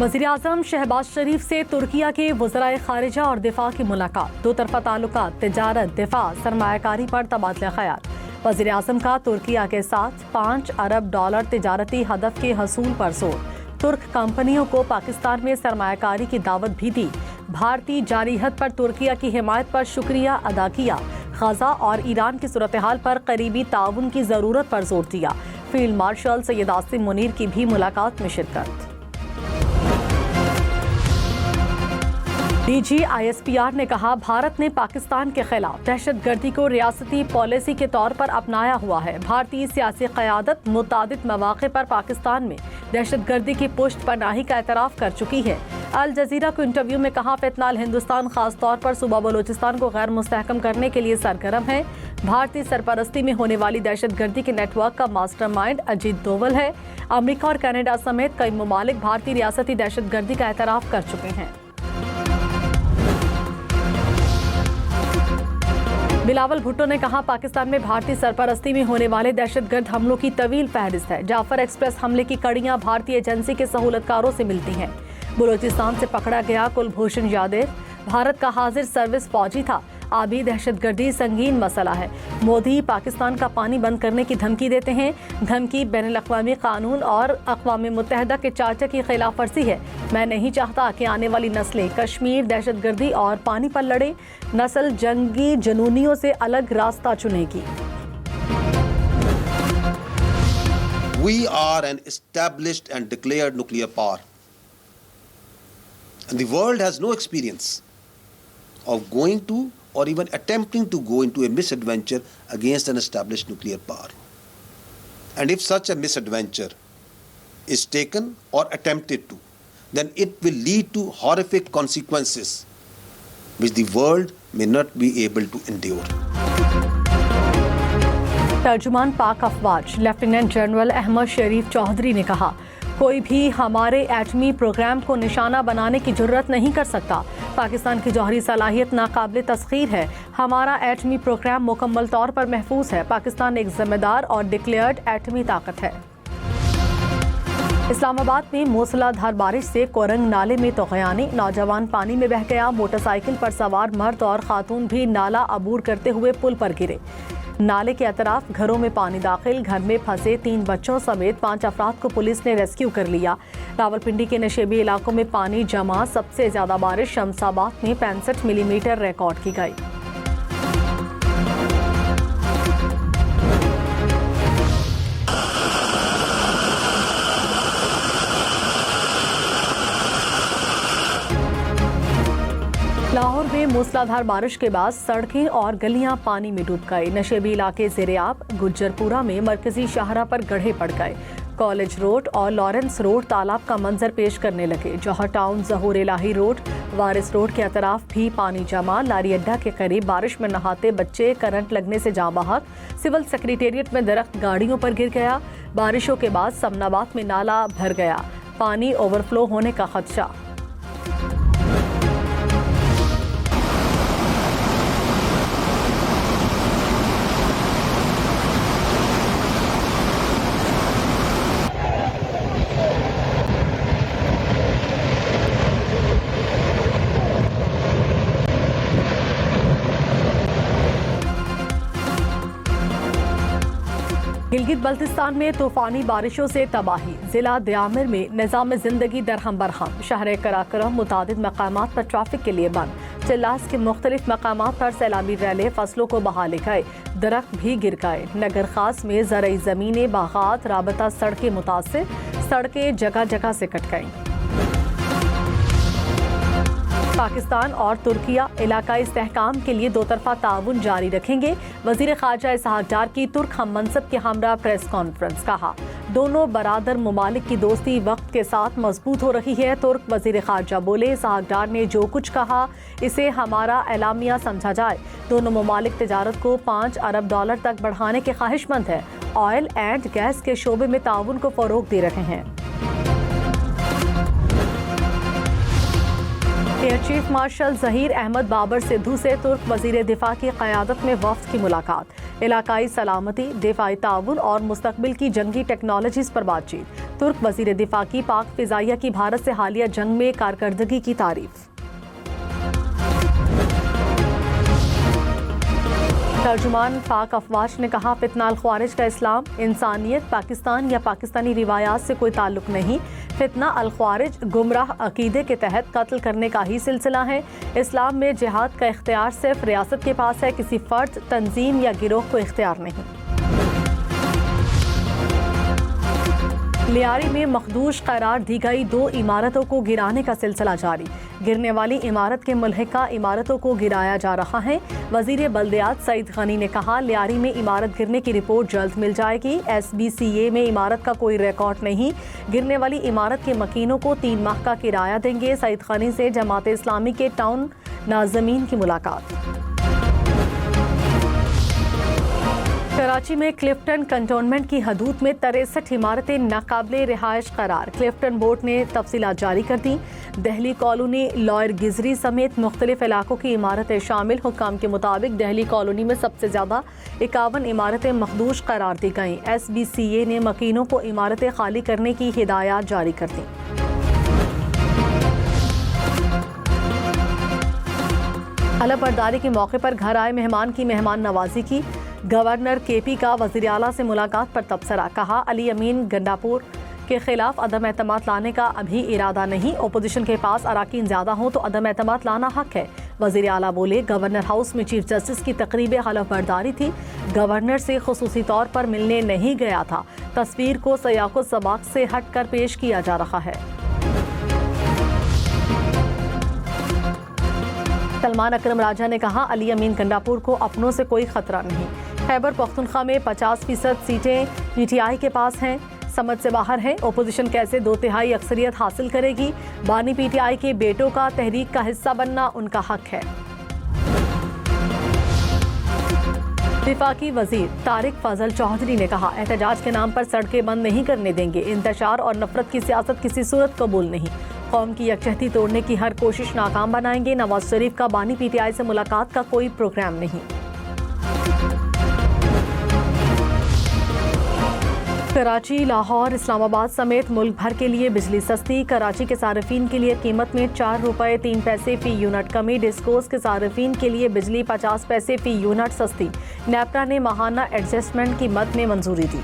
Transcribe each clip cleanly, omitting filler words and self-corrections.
वज़ीर-ए-आज़म शहबाज शरीफ से तुर्किया के वज़राए ख़ारिजा और दिफा की मुलाकात। दो तरफ़ा ताल्लुकात, तिजारत, दिफा, सरमायाकारी पर तबादला ख़याल। वज़ीर-ए-आज़म का तुर्किया के साथ $5 अरब तिजारती हदफ के हसूल पर जोर। तुर्क कंपनियों को पाकिस्तान में सरमायाकारी की दावत भी दी। भारतीय जारिहत पर तुर्किया की हिमायत पर शुक्रिया अदा किया। गजा और ईरान की सूरत हाल पर करीबी ताउन की ज़रूरत पर जोर दिया। फील्ड मार्शल सैयद आसिम मुनीर की भी मुलाकात में शिरकत। DGISPR ने कहा, भारत ने पाकिस्तान के खिलाफ दहशतगर्दी को रियासती पॉलिसी के तौर पर अपनाया हुआ है। भारतीय सियासी क़यादत मुतादिद मौक़े पर पाकिस्तान में दहशतगर्दी की पुष्ट पनाही का एतराफ़ कर चुकी है। अल जज़ीरा को इंटरव्यू में कहा, फितनाल हिंदुस्तान खास तौर पर सूबा बलोचिस्तान को गैर मुस्तहकम करने के लिए सरगर्म है। भारतीय सरपरस्ती में होने वाली दहशतगर्दी के नेटवर्क का मास्टरमाइंड अजीत दोवल है। अमरीका और कनाडा समेत कई ममालिक भारतीय रियासती दहशतगर्दी का एतराफ़ कर चुके हैं। बिलावल भुट्टो ने कहा, पाकिस्तान में भारतीय सरपरस्ती में होने वाले दहशतगर्द हमलों की तवील फहरिस्त है। जाफर एक्सप्रेस हमले की कड़ियां भारतीय एजेंसी के सहूलतकारों से मिलती हैं। बलूचिस्तान से पकड़ा गया कुलभूषण यादव भारत का हाजिर सर्विस फौजी था। आबी दहशतगर्दी संगीन मसला है। मोदी पाकिस्तान का पानी बंद करने की धमकी देते हैं। धमकी बैनुल-अक़वामी कानून और अक़वाम मुत्तहिदा के चार्टर की खिलाफ वर्जी है। मैं नहीं चाहता कि आने वाली नस्लें कश्मीर, दहशतगर्दी और पानी पर लड़े। नस्ल जंगी जनूनियों से अलग रास्ता चुनेगी। We are an established and declared nuclear power. And the world has no experience of going to or even attempting to go into a misadventure against an established nuclear power. And if such a misadventure is taken or attempted to, then it will lead to horrific consequences which the world may not be able to endure. तर्जुमान पाक अफवाज lieutenant general Ahmad शरीफ चौधरी ने कहा, कोई भी हमारे एटमी programme को निशाना बनाने की जुर्रत नहीं कर सकता। पाकिस्तान की जौहरी सलाहियत नाकाबिल तस्खीर है। हमारा एटमी प्रोग्राम मुकम्मल तौर पर महफूज है। पाकिस्तान एक जिम्मेदार और डिक्लेयर्ड एटमी ताकत है। इस्लामाबाद में मूसलाधार बारिश से कोरंग नाले में तौग़यानी, नौजवान पानी में बह गया। मोटरसाइकिल पर सवार मर्द और खातून भी नाला अबूर करते हुए पुल पर गिरे। नाले के अतराफ घरों में पानी दाखिल, घर में फंसे 3 बच्चों समेत 5 अफराद को पुलिस ने रेस्क्यू कर लिया। रावलपिंडी के नशेबी इलाकों में पानी जमा। सबसे ज्यादा बारिश शमसाबाद में 65 मिलीमीटर रिकॉर्ड की गई। लाहौर में मूसलाधार बारिश के बाद सड़कें और गलियां पानी में डूब गई। नशेबी इलाके ज़ेरे-आब। गुज्जरपुरा में मरकजी शाहरा पर गड्ढे पड़ गए। कॉलेज रोड और लॉरेंस रोड तालाब का मंजर पेश करने लगे। जौहर टाउन, ज़हूर इलाही रोड, वारिस रोड के अतराफ भी पानी जमा। लारी अड्डा के करीब बारिश में नहाते बच्चे करंट लगने से जाँ बहक। सिविल सेक्रेटेरिएट में दरख्त गाड़ियों पर गिर गया। बारिशों के बाद समनाबाद में नाला भर गया। पानी ओवरफ्लो होने का खदशा। गिलगित बल्तिस्तान में तूफानी बारिशों से तबाही। जिला दयामिर में निज़ाम ज़िंदगी दरहम बरहम। शहर कराकरम मुतादिद मकामात पर ट्रैफिक के लिए बंद। चिल्लास के मुख्तलिफ मकामात पर सैलाबी रैले फसलों को बहा ले गए। दरख्त भी गिर गए। नगर खास में ज़रई ज़मीनें, बागात, राबता सड़कें मुतासिर। सड़कें जगह जगह से कट गईं। पाकिस्तान और तुर्किया इलाकाई इस्तेहकाम के लिए 2 तरफ़ा ताउन जारी रखेंगे। वज़ीर ख़ारजा इसहाक डार की तुर्क हम मनसब के हमरा प्रेस कॉन्फ्रेंस। कहा, दोनों बरादर ममालिक की दोस्ती वक्त के साथ मजबूत हो रही है। तुर्क वज़ीर ख़ारजा बोले, इसहाक डार ने जो कुछ कहा इसे हमारा एलामिया समझा जाए। दोनों ममालिक तिजारत को $5 अरब तक बढ़ाने के ख्वाहिशमंद है। ऑयल एंड गैस के शोबे में ताउन को फ़रोग़ दे रहे हैं। Air chief marshal Zaheer Ahmed Babar Sidhu से तुर्क वज़ीर दिफा की क़यादत में वफ़द की मुलाकात। इलाकाई सलामती, दिफाई ताउन और मुस्तकबिल की जंगी टेक्नोलॉजीज पर बातचीत। तुर्क वजीर दिफा की पाक फिजाइया की भारत से हालिया जंग में कारकर्दगी की तारीफ। तर्जुमान पाक अफवाज ने कहा, फितना अल ख्वारिज का इस्लाम, इंसानियत, पाकिस्तान या पाकिस्तानी रिवायात से कोई ताल्लुक नहीं। फितना अल ख्वारिज गुमराह अकीदे के तहत कत्ल करने का ही सिलसिला है। इस्लाम में जिहाद का इख्तियार सिर्फ रियासत के पास है, किसी फर्द, तंजीम या गिरोह को इख्तियार नहीं। लियारी में मखदूश करार दी गई 2 इमारतों को गिराने का सिलसिला जारी। गिरने वाली इमारत के मुल्हिका इमारतों को गिराया जा रहा है। वजीर बल्दियात सईद गनी ने कहा, लियारी में इमारत गिरने की रिपोर्ट जल्द मिल जाएगी। SBCA में इमारत का कोई रिकॉर्ड नहीं। गिरने वाली इमारत के मकीनों को 3 माह का किराया देंगे। सईद गनी से जमात इस्लामी के टाउन नाज़मीन की मुलाकात। कराची में क्लिफ्टन कंटोनमेंट की हदूद में 63 इमारतें नाकाबिले रिहाइश करार। क्लिफ्टन बोर्ड ने तफसीलात जारी कर दी। दहली कॉलोनी, लॉयर गिजरी समेत मुख्तलिफ इलाकों की इमारतें शामिल। हुक्काम के मुताबिक दहली कॉलोनी में सबसे ज़्यादा 51 इमारतें मखदूश करार दी गईं। SBCA ने मकीनों को इमारतें खाली करने की हिदायत जारी कर दी। हलफ बर्दारी के मौके पर घर आए मेहमान की मेहमान नवाजी की। गवर्नर KP का वज़ीर आला से मुलाकात पर तबसरा। कहा, अली अमीन गंडापुर के खिलाफ अदम एतमाद लाने का अभी इरादा नहीं। ओपोजिशन के पास अराकीन ज्यादा हों तो अदम एतमाद लाना हक है। वज़ीर आला बोले, गवर्नर हाउस में चीफ जस्टिस की तकरीब हलफ बर्दारी थी। गवर्नर से खुसूसी तौर पर मिलने नहीं गया था। तस्वीर को सयाको सबाक से हट कर पेश किया जा रहा है। सलमान अकरम राजा ने कहा, अली अमीन गंडापुर को अपनों से कोई खतरा नहीं। खैबर पख्तूनख्वा में 50% सीटें PTI के पास हैं, समझ से बाहर हैं। ओपोजिशन कैसे 2/3 अक्सरियत हासिल करेगी? बानी PTI के बेटों का तहरीक का हिस्सा बनना उनका हक है। विफाकी वजीर तारिक फजल चौधरी ने कहा, एहतजाज के नाम पर सड़कें बंद नहीं करने देंगे। इंतशार और नफरत की सियासत किसी सूरत कबूल नहीं। कौम की यकजहती तोड़ने की हर कोशिश नाकाम बनाएंगे। नवाज शरीफ का बानी PTI से मुलाकात का कोई प्रोग्राम नहीं। कराची, लाहौर, इस्लामाबाद समेत मुल्क भर के लिए बिजली सस्ती। कराची के सार्फिन के लिए कीमत में 4 रुपये 3 पैसे फी यूनिट कमी। डिस्कोस के सार्फिन के लिए बिजली 50 पैसे फी यूनिट सस्ती। नेपरा ने माहाना एडजस्टमेंट की मद में मंजूरी दी।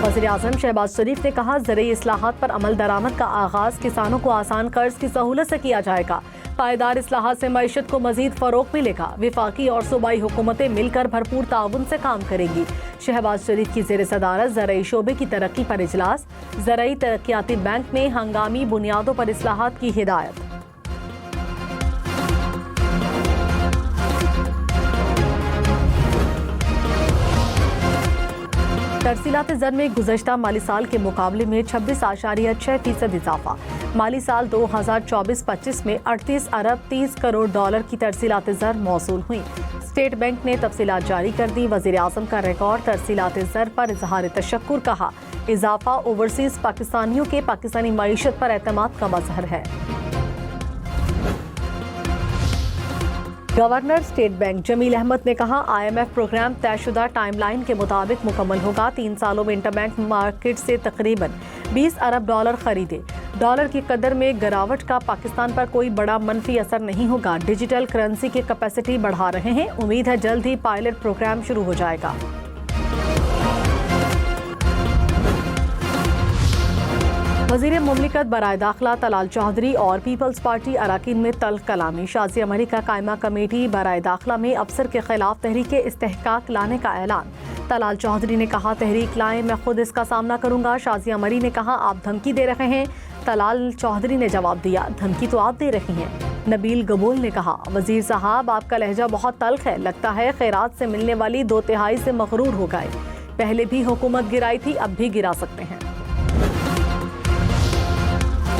वज़ीर आज़म शहबाज शरीफ ने कहा, ज़रूरी इस्लाहात पर अमल दरामद का आगाज़ किसानों को आसान कर्ज की सहूलत से किया जाएगा। पायदार इस्लाहात से मईशत को मजीद फ़रोग़ मिलेगा। विफाकी और सूबाई हुकूमतें मिलकर भरपूर ताउन से काम करेंगी। शहबाज शरीफ की ज़ेर सदारत ज़राई शोबे की तरक्की पर इजलास। ज़राई तरक्याती बैंक में हंगामी बुनियादों पर इस्लाहात की हिदायत। तरसीलात ज़र में गुज़श्ता माली साल के मुकाबले में 26.6% इजाफा। माली साल 2024-25 में 38 अरब 30 करोड़ डॉलर की तरसीलात ज़र मौसूल हुई। स्टेट बैंक ने तफसीलात जारी कर दी। वज़ीर आज़म का रिकॉर्ड तरसीलात ज़र पर इजहार तशक्कुर। कहा, इजाफा ओवरसीज़ पाकिस्तानियों के पाकिस्तानी मईशत पर एतमाद का मज़हर है। Governor State Bank Jameel Ahmed ने कहा, IMF प्रोग्राम तयशुदा टाइमलाइन के मुताबिक मुकम्मल होगा। 3 सालों में इंटरबैंक मार्केट से तकरीबन 20 अरब डॉलर खरीदे। डॉलर की कदर में गिरावट का पाकिस्तान पर कोई बड़ा मनफी असर नहीं होगा। डिजिटल करेंसी की कैपेसिटी बढ़ा रहे हैं। उम्मीद है जल्द ही पायलट प्रोग्राम शुरू हो जाएगा। वज़ीर मुमलिकत बराए दाखिला तलाल चौधरी और पीपल्स पार्टी अराकीन में तल्ख कलामी। शाज़ी अमरी का कायमा कमेटी बराए दाखिला में अफसर के खिलाफ तहरीक इस्तेहकाक लाने का ऐलान। तलाल चौधरी ने कहा, तहरीक लाएं, मैं खुद इसका सामना करूंगा। शाज़ी अमरी ने कहा, आप धमकी दे रहे हैं। तलाल चौधरी ने जवाब दिया, धमकी तो आप दे रही हैं। नबील गबूल ने कहा, वज़ीर साहब आपका लहजा बहुत तल्ख है, लगता है खैरात से मिलने वाली 2/3 से मगरूर हो गए। पहले भी हुकूमत गिराई थी, अब भी गिरा सकते हैं।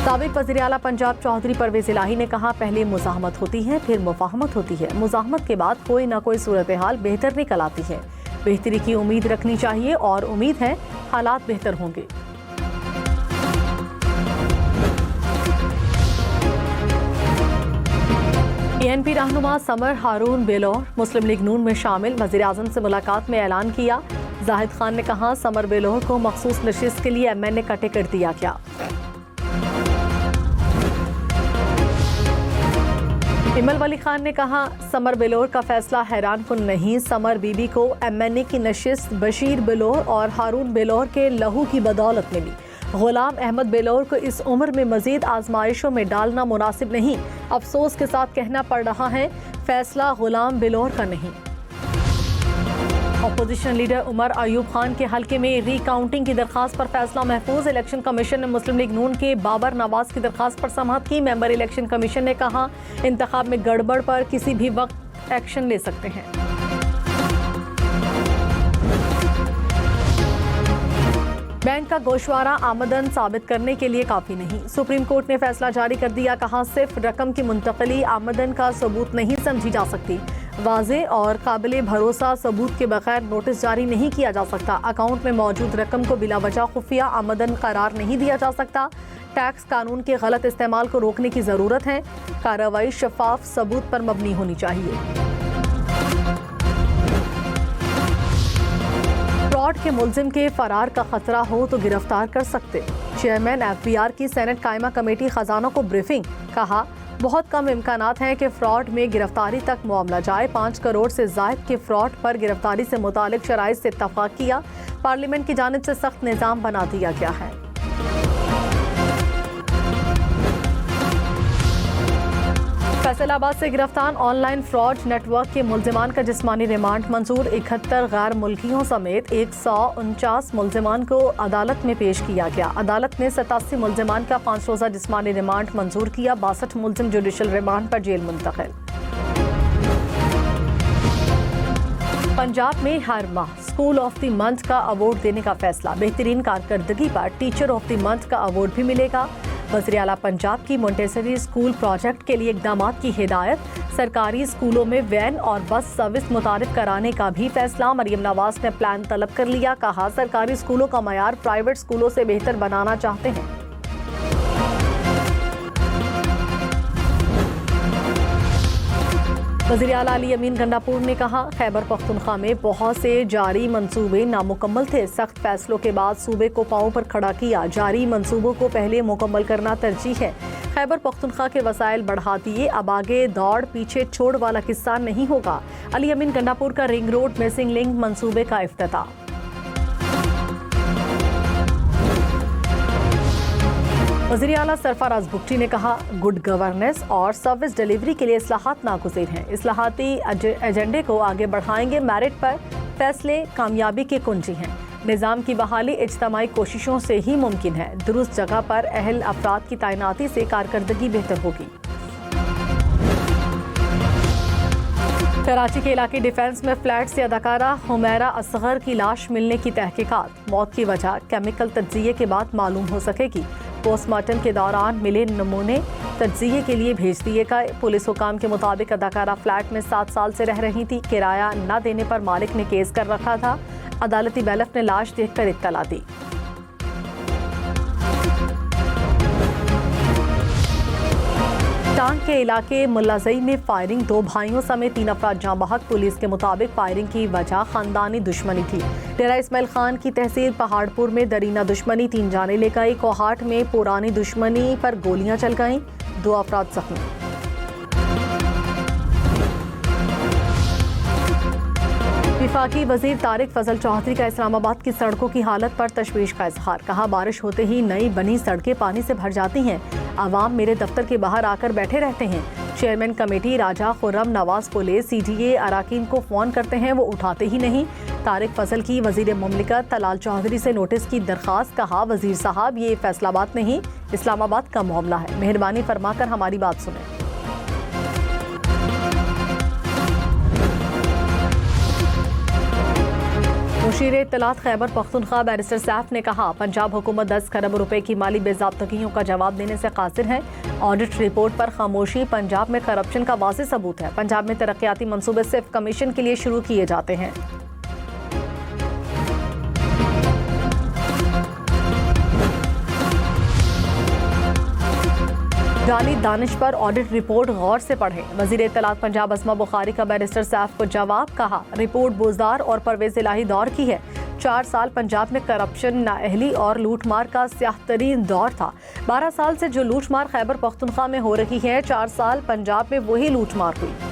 साबिक वज़ीर आला पंजाब चौधरी परवेज़ इलाही ने कहा, पहले मुज़ाहमत होती है फिर मुफाहमत होती है। मुज़ाहमत के बाद कोई ना कोई सूरत हाल बेहतर निकल आती है। बेहतरी की उम्मीद रखनी चाहिए और उम्मीद है हालात बेहतर होंगे। PNP रहनुमा समर हारून बेलोर मुस्लिम लीग नून में शामिल। वज़ीर-ए-आज़म से मुलाकात में ऐलान किया। जाहिद खान ने कहा समर बेलोर को मखसूस नशिस्त के लिए MNA का टिकट दिया गया। इमल वली खान ने कहा समर बेलोर का फैसला हैरान कुन नहीं। समर बीबी को MNA की नशिस्त बशीर बेलोर और हारून बेलोर के लहू की बदौलत मिली। गुलाम अहमद बेलोर को इस उम्र में मजीद आजमाइशों में डालना मुनासिब नहीं। अफसोस के साथ कहना पड़ रहा है फैसला गुलाम बेलोर का नहीं। अपोजिशन लीडर उमर अयूब खान के हल्के में रीकाउंटिंग की दरखास्त पर फैसला महफूज। इलेक्शन कमीशन ने मुस्लिम लीग नून के बाबर नवाज की दरखास्त पर समाअत की। मेंबर इलेक्शन कमीशन ने कहा इंतखाब में गड़बड़ पर किसी भी वक्त एक्शन ले सकते हैं। बैंक का गोशवारा आमदन साबित करने के लिए काफी नहीं। सुप्रीम कोर्ट ने फैसला जारी कर दिया। कहा सिर्फ रकम की मुंतकली आमदन का सबूत नहीं समझी जा सकती। वाज़े और काबिल भरोसा सबूत के बगैर नोटिस जारी नहीं किया जा सकता। अकाउंट में मौजूद रकम को बिला वजह खुफिया आमदन करार नहीं दिया जा सकता। टैक्स कानून के गलत इस्तेमाल को रोकने की ज़रूरत है। कार्रवाई शफाफ सबूत पर मबनी होनी चाहिए। फ्रॉड के मुल्जिम के फरार का खतरा हो तो गिरफ्तार कर सकते। चेयरमैन FBR की सेनेट कायमा कमेटी खजानों को ब्रीफिंग। कहा बहुत कम इम्कानात हैं कि फ्रॉड में गिरफ्तारी तक मामला जाए। 5 करोड़ से ज़ायद के फ्रॉड पर गिरफ्तारी से मुतालिक शराइत से इत्तफाक किया। पार्लियामेंट की जानिब से सख्त निज़ाम बना दिया गया है। फैसलाबाद से गिरफ्तार ऑनलाइन फ्रॉड नेटवर्क के मुल्जिमान का जिस्मानी रिमांड मंजूर। 71 गैर मुल्कियों समेत 149 मुल्जिमान को अदालत में पेश किया गया। अदालत ने 87 मुल्जिमान का 5 रोज़ा जिस्मानी रिमांड मंजूर किया। 62 मुल्जिम जुडिशल रिमांड पर जेल मुंतकिल। पंजाब में हर माह स्कूल ऑफ द मंथ का अवार्ड देने का फैसला। बेहतरीन कारकर्दगी पर टीचर ऑफ द मंथ का अवार्ड भी मिलेगा। वज़ीर आला पंजाब की मोंटेसरी स्कूल प्रोजेक्ट के लिए इक़दामात की हिदायत। सरकारी स्कूलों में वैन और बस सर्विस मुतारिफ कराने का भी फैसला। मरियम नवाज ने प्लान तलब कर लिया। कहा सरकारी स्कूलों का मयार प्राइवेट स्कूलों से बेहतर बनाना चाहते हैं। वज़ीर आला अली अमीन गंडापुर ने कहा खैबर पख्तूनख्वा में बहुत से जारी मंसूबे नामुकम्मल थे। सख्त फैसलों के बाद सूबे को पांव पर खड़ा किया। जारी मंसूबों को पहले मुकम्मल करना तरजीह है। खैबर पख्तूनख्वा के वसाइल बढ़ा दिए। अब आगे दौड़ पीछे छोड़ वाला किस्सा नहीं होगा। अली अमीन गंडापुर का रिंग रोड मिसिंग लिंक मंसूबे का इफ्तिताह। वज़ीर आला सरफराज बुगटी ने कहा गुड गवर्नेंस और सर्विस डिलीवरी के लिए इस्लाहात नागुज़ीर हैं। इस्लाहाती एजेंडे को आगे बढ़ाएंगे। मेरिट पर फैसले कामयाबी के कुंजी हैं। निज़ाम की बहाली इज्तमाई कोशिशों से ही मुमकिन है। दुरुस्त जगह पर अहल अफराद की तैनाती से कारकर्दगी बेहतर होगी। कराची के इलाके डिफेंस में फ्लैट से अदाकारा हुमैरा असगर की लाश मिलने की तहकीकात। मौत की वजह केमिकल तज्जिये के बाद मालूम हो सकेगी। पोस्टमार्टम के दौरान मिले नमूने तज्जिये के लिए भेज दिए गए। पुलिस हुकाम के मुताबिक अदाकारा फ्लैट में 7 साल से रह रही थी। किराया न देने पर मालिक ने केस कर रखा था। अदालती बैलफ ने लाश देखकर इत्तला दी। टांग के इलाके मुल्लाजई में फायरिंग। 2 भाइयों समेत 3 अफराद जाँ बहक। पुलिस के मुताबिक फायरिंग की वजह खानदानी दुश्मनी थी। डेरा इस्माइल खान की तहसील पहाड़पुर में दरीना दुश्मनी। 3 जाने ले गई। कोहाट में पुरानी दुश्मनी पर गोलियां चल गईं। 2 अफराद जख्मी। विफाकी वजीर तारिक फजल चौधरी का इस्लामाबाद की सड़कों की हालत पर तशवीश का इजहार। कहा बारिश होते ही नई बनी सड़कें पानी से भर जाती हैं। आवाम मेरे दफ्तर के बाहर आकर बैठे रहते हैं। चेयरमैन कमेटी राजा खुर्रम नवाज पुलिस CDA अराकीन को फ़ोन करते हैं, वो उठाते ही नहीं। तारिक फजल की वजीर मुमलिकत तलाल चौधरी से नोटिस की दरख्वास्त। कहा वजीर साहब ये फैसलाबाद नहीं इस्लामाबाद का मामला है। मेहरबानी फरमाकर हमारी बात सुनें। मुशीर इत्तलात खैबर पख्तूनख्वा बैरिस्टर सैफ ने कहा पंजाब हुकूमत 10 खरब रुपए की माली बेज़ाब्तगियों का जवाब देने से कासिर है। ऑडिट रिपोर्ट पर खामोशी पंजाब में करप्शन का वाज़ेह सबूत है। पंजाब में तरक्याती मंसूबे सिर्फ कमीशन के लिए शुरू किए जाते हैं। जाली दानिश पर ऑडिट रिपोर्ट गौर से पढ़ें। वजीर इत्तलात पंजाब अस्मा बुखारी का बैरिस्टर सैफ को जवाब, कहा रिपोर्ट बुज़दार और परवेज इलाही दौर की है। 4 साल पंजाब में करप्शन, नाअहली और लूटमार का स्याह-तरीन दौर था। 12 साल से जो लूटमार खैबर पख्तूनख्वा में हो रही है, 4 साल पंजाब में वही लूटमार हुई।